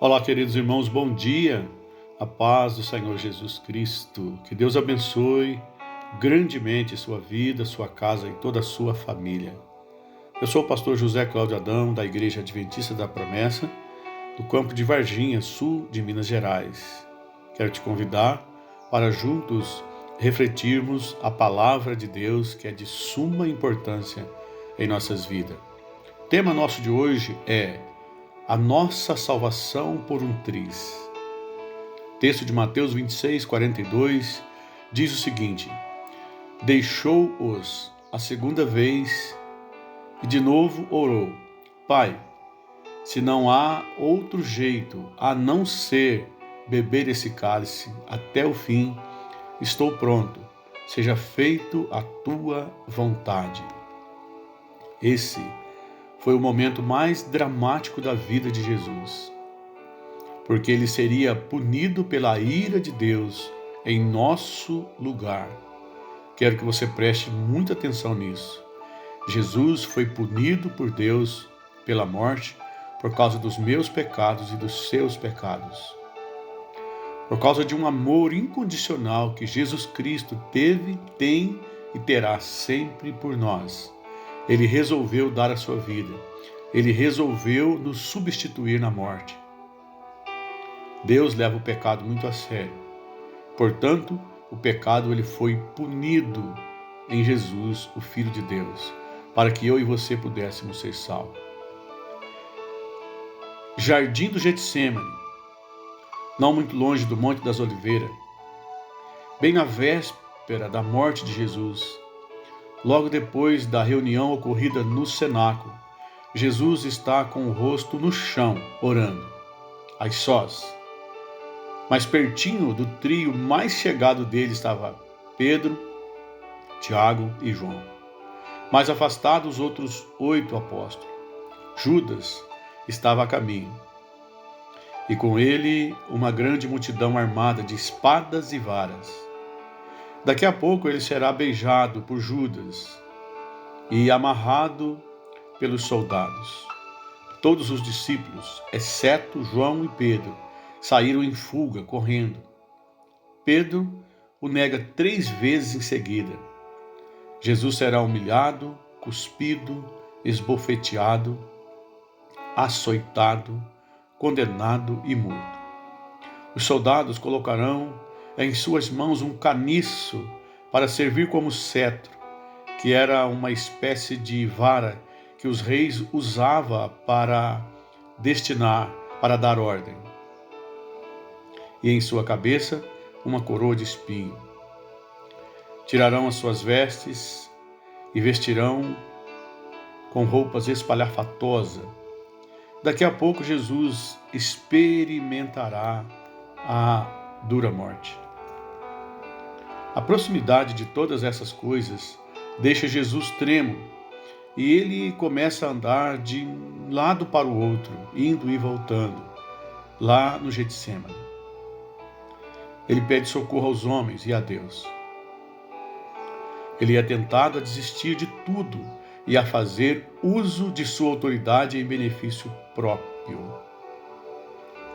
Olá, queridos irmãos, bom dia. A paz do Senhor Jesus Cristo. Que Deus abençoe grandemente sua vida, sua casa e toda a sua família. Eu sou o pastor José Cláudio Adão, da Igreja Adventista da Promessa, do campo de Varginha, sul de Minas Gerais. Quero te convidar para juntos refletirmos a palavra de Deus, que é de suma importância em nossas vidas. O tema nosso de hoje é a nossa salvação por um triz. Texto de Mateus 26, 42, diz o seguinte: Deixou-os a segunda vez e de novo orou: Pai, se não há outro jeito a não ser beber esse cálice até o fim, estou pronto, seja feito a tua vontade. Esse foi o momento mais dramático da vida de Jesus, porque ele seria punido pela ira de Deus em nosso lugar. Quero que você preste muita atenção nisso. Jesus foi punido por Deus pela morte por causa dos meus pecados e dos seus pecados. Por causa de um amor incondicional que Jesus Cristo teve, tem e terá sempre por nós. Ele resolveu dar a sua vida. Ele resolveu nos substituir na morte. Deus leva o pecado muito a sério. Portanto, o pecado ele foi punido em Jesus, o Filho de Deus, para que eu e você pudéssemos ser salvos. Jardim do Getsêmani, não muito longe do Monte das Oliveiras, bem na véspera da morte de Jesus, logo depois da reunião ocorrida no cenáculo, Jesus está com o rosto no chão, orando, às sós. Mais pertinho do trio mais chegado dele estava Pedro, Tiago e João. Mais afastados os outros 8 apóstolos. Judas estava a caminho. E com ele uma grande multidão armada de espadas e varas. Daqui a pouco ele será beijado por Judas e amarrado pelos soldados. Todos os discípulos, exceto João e Pedro, saíram em fuga, correndo. Pedro o nega 3 vezes em seguida. Jesus será humilhado, cuspido, esbofeteado, açoitado, condenado e morto. Os soldados colocarão em suas mãos um caniço para servir como cetro, que era uma espécie de vara que os reis usavam para dar ordem. E em sua cabeça uma coroa de espinho. Tirarão as suas vestes e vestirão com roupas espalhafatosas. Daqui a pouco Jesus experimentará a dura morte. A proximidade de todas essas coisas deixa Jesus trêmulo e ele começa a andar de um lado para o outro, indo e voltando, lá no Getsêmani. Ele pede socorro aos homens e a Deus. Ele é tentado a desistir de tudo e a fazer uso de sua autoridade em benefício próprio.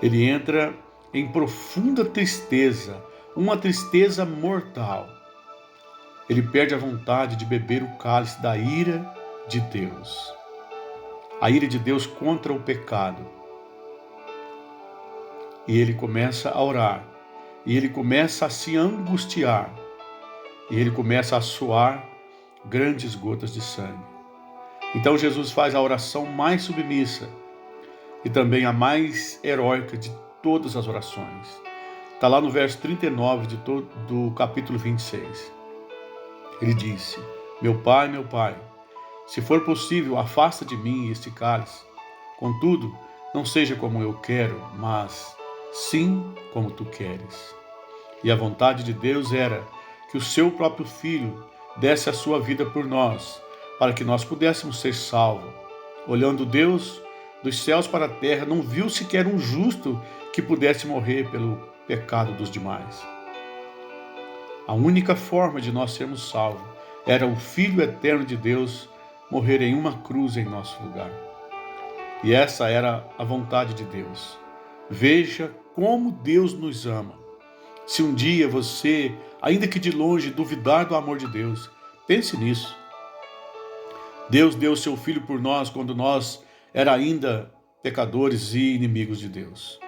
Ele entra em profunda tristeza, uma tristeza mortal. Ele perde a vontade de beber o cálice da ira de Deus. A ira de Deus contra o pecado. E ele começa a orar. E ele começa a se angustiar. E ele começa a suar grandes gotas de sangue. Então Jesus faz a oração mais submissa e também a mais heróica de todas as orações. Está lá no verso 39 do capítulo 26. Ele disse: meu Pai, se for possível, afasta de mim este cálice. Contudo, não seja como eu quero, mas sim como tu queres. E a vontade de Deus era que o seu próprio Filho desse a sua vida por nós, para que nós pudéssemos ser salvos. Olhando Deus dos céus para a terra, não viu sequer um justo que pudesse morrer pelo pecado dos demais. A única forma de nós sermos salvos era o Filho eterno de Deus morrer em uma cruz em nosso lugar. E essa era a vontade de Deus. Veja como Deus nos ama. Se um dia você, ainda que de longe, duvidar do amor de Deus, pense nisso. Deus deu o seu Filho por nós quando nós era ainda pecadores e inimigos de Deus.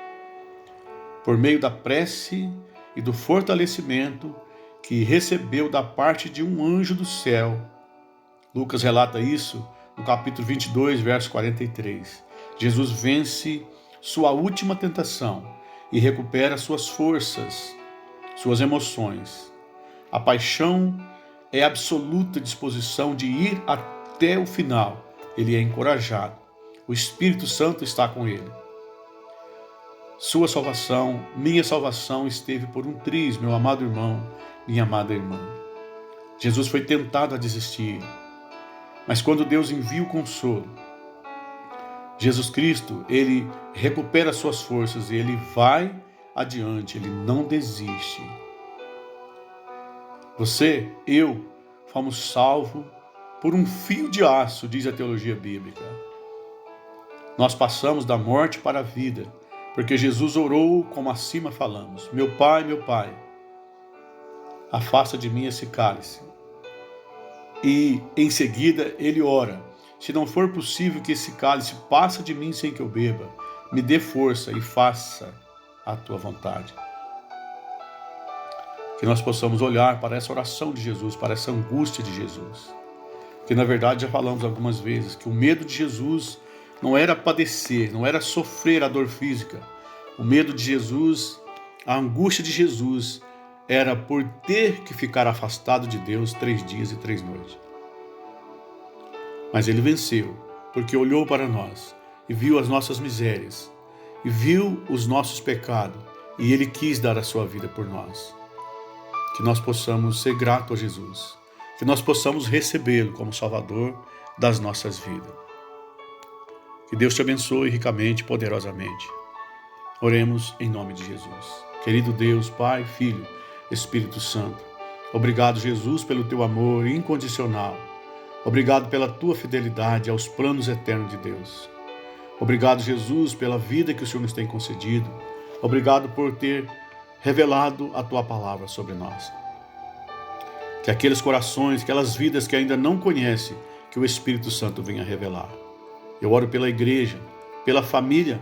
Por meio da prece e do fortalecimento que recebeu da parte de um anjo do céu. Lucas relata isso no capítulo 22, verso 43. Jesus vence sua última tentação e recupera suas forças, suas emoções. A paixão é a absoluta disposição de ir até o final. Ele é encorajado. O Espírito Santo está com ele. Sua salvação, minha salvação esteve por um triz, meu amado irmão, minha amada irmã. Jesus foi tentado a desistir, mas quando Deus envia o consolo, Jesus Cristo, ele recupera suas forças e ele vai adiante, ele não desiste. Você, eu, fomos salvos por um fio de aço, diz a teologia bíblica. Nós passamos da morte para a vida, porque Jesus orou como acima falamos. Meu Pai, afasta de mim esse cálice. E em seguida ele ora: se não for possível que esse cálice passe de mim sem que eu beba, me dê força e faça a tua vontade. Que nós possamos olhar para essa oração de Jesus, para essa angústia de Jesus. Que na verdade já falamos algumas vezes que o medo de Jesus não era padecer, não era sofrer a dor física. O medo de Jesus, a angústia de Jesus, era por ter que ficar afastado de Deus 3 dias e 3 noites. Mas ele venceu, porque olhou para nós e viu as nossas misérias, e viu os nossos pecados, e ele quis dar a sua vida por nós. Que nós possamos ser gratos a Jesus, que nós possamos recebê-lo como Salvador das nossas vidas. Que Deus te abençoe ricamente e poderosamente. Oremos em nome de Jesus. Querido Deus, Pai, Filho, Espírito Santo, obrigado, Jesus, pelo teu amor incondicional. Obrigado pela tua fidelidade aos planos eternos de Deus. Obrigado, Jesus, pela vida que o Senhor nos tem concedido. Obrigado por ter revelado a tua palavra sobre nós. Que aqueles corações, aquelas vidas que ainda não conhecem, que o Espírito Santo venha revelar. Eu oro pela igreja, pela família,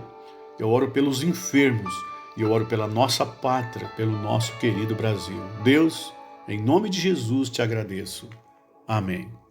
eu oro pelos enfermos e eu oro pela nossa pátria, pelo nosso querido Brasil. Deus, em nome de Jesus te agradeço. Amém.